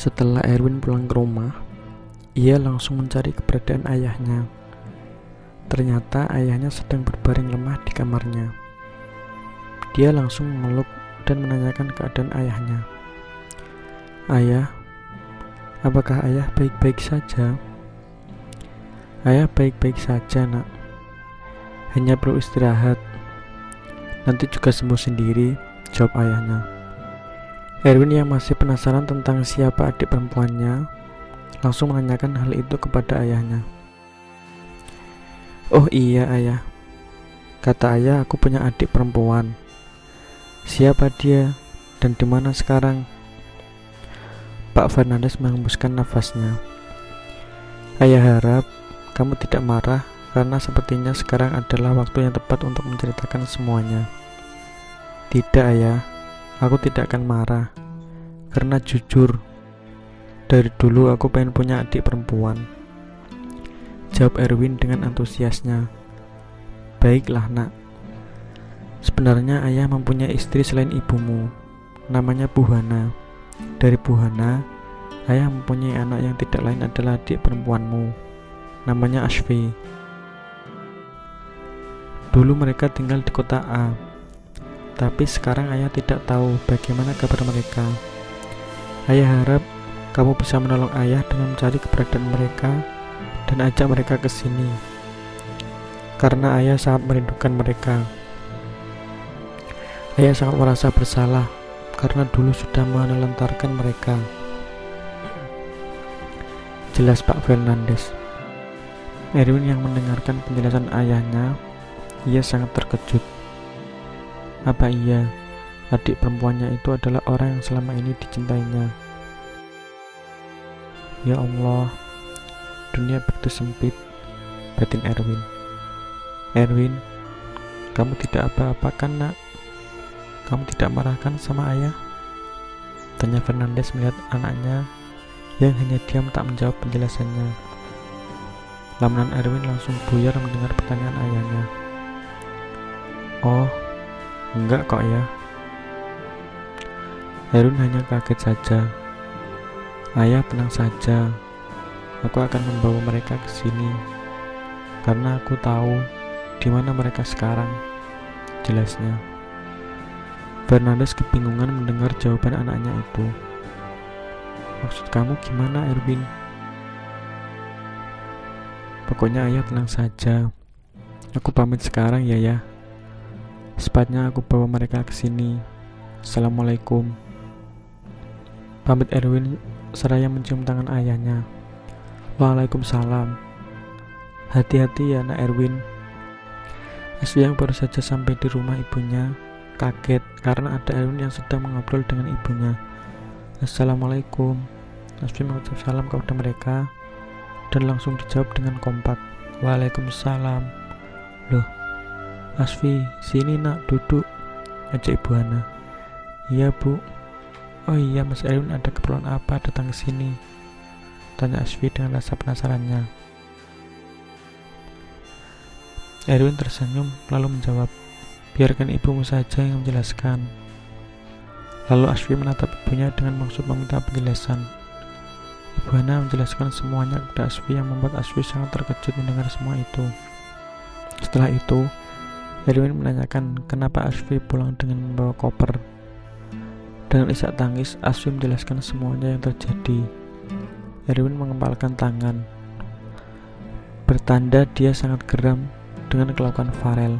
Setelah Erwin pulang ke rumah, ia langsung mencari keberadaan ayahnya. Ternyata ayahnya sedang berbaring lemah di kamarnya. Dia langsung memeluk dan menanyakan keadaan ayahnya. "Ayah, apakah ayah baik-baik saja?" "Ayah baik-baik saja, nak. Hanya perlu istirahat. Nanti juga sembuh sendiri," jawab ayahnya. Erwin yang masih penasaran tentang siapa adik perempuannya, langsung menanyakan hal itu kepada ayahnya. "Oh iya ayah, kata ayah aku punya adik perempuan. Siapa dia dan di mana sekarang?" Pak Fernandes menghembuskan nafasnya. "Ayah harap kamu tidak marah karena sepertinya sekarang adalah waktu yang tepat untuk menceritakan semuanya." "Tidak ayah, aku tidak akan marah. Karena jujur, dari dulu aku pengen punya adik perempuan," jawab Erwin dengan antusiasnya. "Baiklah nak. Sebenarnya ayah mempunyai istri selain ibumu. Namanya Bu Hana. Dari Bu Hana, ayah mempunyai anak yang tidak lain adalah adik perempuanmu. Namanya Ashfi. Dulu mereka tinggal di kota A. Tapi sekarang ayah tidak tahu bagaimana kabar mereka. Ayah harap kamu bisa menolong ayah dengan mencari keberadaan mereka dan ajak mereka ke sini. Karena ayah sangat merindukan mereka. Ayah sangat merasa bersalah karena dulu sudah menelantarkan mereka," jelas Pak Fernandes. Erwin yang mendengarkan penjelasan ayahnya, ia sangat terkejut. Apa iya adik perempuannya itu adalah orang yang selama ini dicintainya? Ya Allah, dunia begitu sempit, batin Erwin. "Erwin, kamu tidak apa-apa kan nak? Kamu tidak marah kan sama ayah?" tanya Fernandes melihat anaknya yang hanya diam tak menjawab penjelasannya. Lamunan Erwin langsung buyar mendengar pertanyaan ayahnya. "Oh, enggak kok ya." Erwin hanya kaget saja. "Ayah tenang saja. Aku akan membawa mereka ke sini karena aku tahu di mana mereka sekarang," jelasnya. Fernandes kebingungan mendengar jawaban anaknya itu. "Maksud kamu gimana, Erwin?" "Pokoknya ayah tenang saja. Aku pamit sekarang ya. Sepatnya aku bawa mereka ke sini. Assalamualaikum," pamit Erwin seraya mencium tangan ayahnya. "Waalaikumsalam. Hati-hati ya nak Erwin." Aswi yang baru saja sampai di rumah ibunya kaget karena ada Erwin yang sedang mengobrol dengan ibunya. "Assalamualaikum." Aswi mengucap salam kepada mereka dan langsung dijawab dengan kompak, "Waalaikumsalam." "Loh, Aswi, sini nak, duduk," ajak Ibu Hana. "Iya Bu." "Oh iya, Mas Erwin ada keperluan apa datang ke sini?" tanya Aswi dengan rasa penasarannya. Erwin tersenyum lalu menjawab, "Biarkan ibumu saja yang menjelaskan." Lalu Aswi menatap ibunya dengan maksud meminta penjelasan. Ibu Hana menjelaskan semuanya kepada Aswi yang membuat Aswi sangat terkejut mendengar semua itu. Setelah itu, Erwin menanyakan kenapa Aswi pulang dengan membawa koper. Dengan isak tangis, Aswi menjelaskan semuanya yang terjadi. Erwin mengepalkan tangan, bertanda dia sangat geram dengan kelakuan Farel.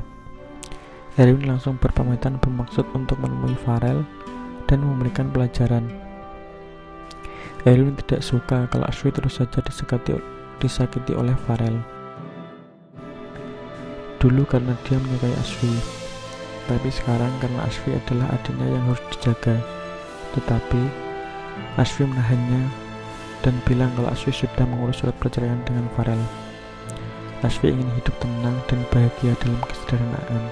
Erwin langsung berpamitan bermaksud untuk menemui Farel dan memberikan pelajaran. Erwin tidak suka kalau Aswi terus saja disakiti oleh Farel. Dulu karena dia menyukai Aswi, tapi sekarang karena Aswi adalah adiknya yang harus dijaga. Tetapi Aswi menahannya dan bilang kalau Aswi sudah mengurus surat perceraian dengan Farel. Aswi ingin hidup tenang dan bahagia dalam kesederhanaan.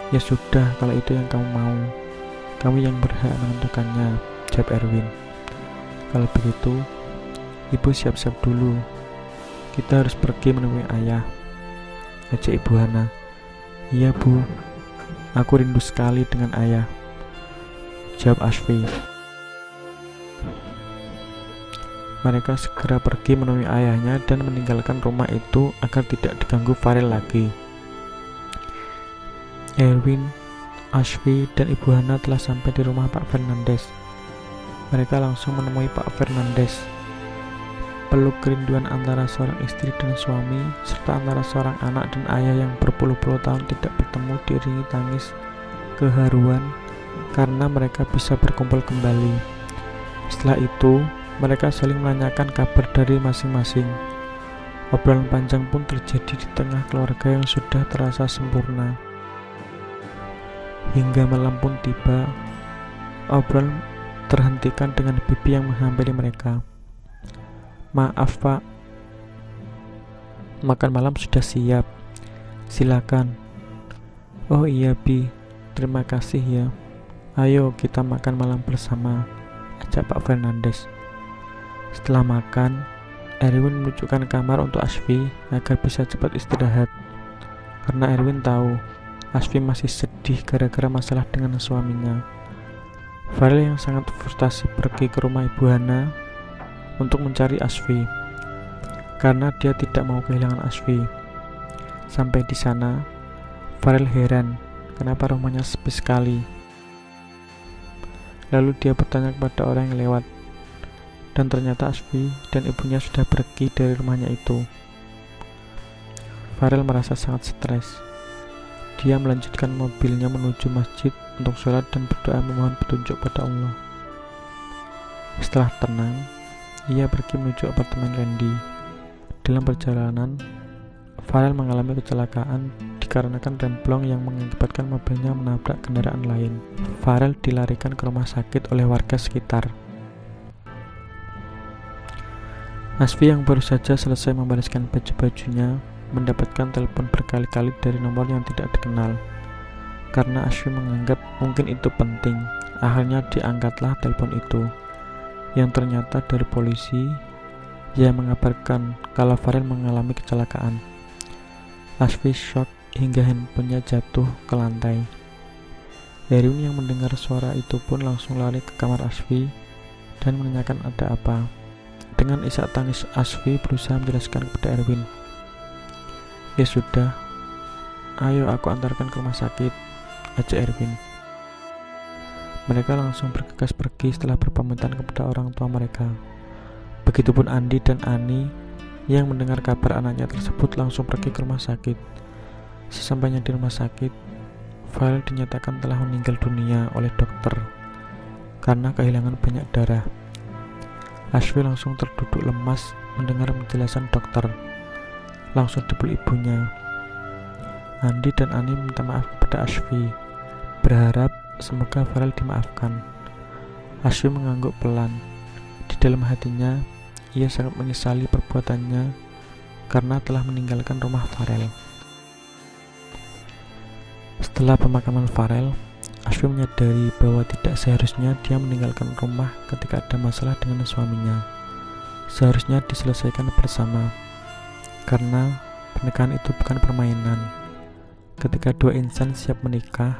"Ya sudah, kalau itu yang kamu mau, kamu yang berhak menentukannya," jawab Erwin. "Kalau begitu, ibu siap-siap dulu. Kita harus pergi menemui ayah," ajak Ibu Hana. "Iya Bu, aku rindu sekali dengan ayah," jawab Asfi. Mereka segera pergi menemui ayahnya dan meninggalkan rumah itu agar tidak diganggu Farel lagi. Erwin, Ashby, dan Ibu Hana telah sampai di rumah Pak Fernandes. Mereka langsung menemui Pak Fernandes. Peluk kerinduan antara seorang istri dan suami, serta antara seorang anak dan ayah yang berpuluh-puluh tahun tidak bertemu diiringi tangis keharuan karena mereka bisa berkumpul kembali. Setelah itu, mereka saling menanyakan kabar dari masing-masing. Obrolan panjang pun terjadi di tengah keluarga yang sudah terasa sempurna. Hingga malam pun tiba, obrolan terhentikan dengan bibi yang menghampiri mereka. "Maaf Pak, makan malam sudah siap, silakan." "Oh iya Bi, terima kasih ya. Ayo kita makan malam bersama," ajak Pak Fernandes. Setelah makan, Erwin menunjukkan kamar untuk Ashby agar bisa cepat istirahat. Karena Erwin tahu Ashby masih sedih gara-gara masalah dengan suaminya. Farel yang sangat frustasi pergi ke rumah Ibu Hana untuk mencari Ashby karena dia tidak mau kehilangan Ashby. Sampai di sana, Farel heran kenapa rumahnya sepi sekali. Lalu dia bertanya kepada orang yang lewat, dan ternyata Ashby dan ibunya sudah pergi dari rumahnya itu. Farel merasa sangat stres. Dia melanjutkan mobilnya menuju masjid untuk sholat dan berdoa memohon petunjuk pada Allah. Setelah tenang, ia pergi menuju apartemen Randy. Dalam perjalanan, Farel mengalami kecelakaan dikarenakan remblong yang mengakibatkan mobilnya menabrak kendaraan lain. Farel dilarikan ke rumah sakit oleh warga sekitar. Ashby yang baru saja selesai membereskan baju-bajunya mendapatkan telepon berkali-kali dari nomor yang tidak dikenal. Karena Ashby menganggap mungkin itu penting, akhirnya diangkatlah telepon itu, yang ternyata dari polisi yang mengabarkan kalau Farel mengalami kecelakaan. Ashby shock hingga handphonenya jatuh ke lantai. Erwin yang mendengar suara itu pun langsung lari ke kamar Ashby dan menanyakan ada apa. Dengan isak tangis, Ashby berusaha menjelaskan kepada Erwin. "Ya sudah, ayo aku antarkan ke rumah sakit," ajak Erwin. Mereka langsung bergegas pergi setelah berpamitan kepada orang tua mereka. Begitupun Andi dan Ani yang mendengar kabar anaknya tersebut langsung pergi ke rumah sakit. Sesampainya di rumah sakit, Farel dinyatakan telah meninggal dunia oleh dokter karena kehilangan banyak darah. Ashby langsung terduduk lemas mendengar penjelasan dokter. Langsung dipeluk ibunya. Andi dan Ani minta maaf kepada Ashby, berharap semoga Farel dimaafkan. Ashby mengangguk pelan. Di dalam hatinya, ia sangat menyesali perbuatannya karena telah meninggalkan rumah Farel. Setelah pemakaman Farel, Ashby menyadari bahwa tidak seharusnya dia meninggalkan rumah ketika ada masalah dengan suaminya. Seharusnya diselesaikan bersama, karena pernikahan itu bukan permainan. Ketika dua insan siap menikah,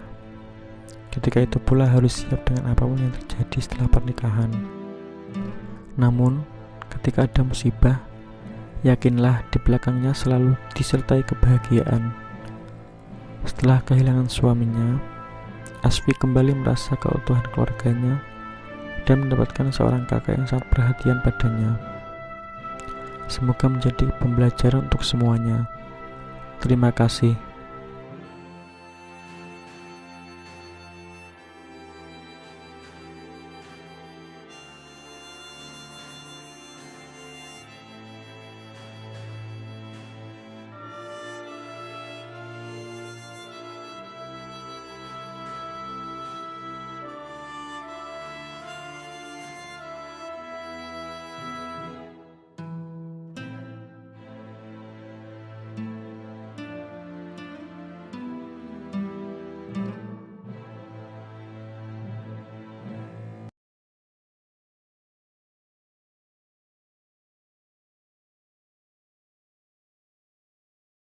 ketika itu pula harus siap dengan apapun yang terjadi setelah pernikahan. Namun, ketika ada musibah, yakinlah di belakangnya selalu disertai kebahagiaan. Setelah kehilangan suaminya, Ashby kembali merasa keutuhan keluarganya dan mendapatkan seorang kakak yang sangat perhatian padanya. Semoga menjadi pembelajaran untuk semuanya. Terima kasih.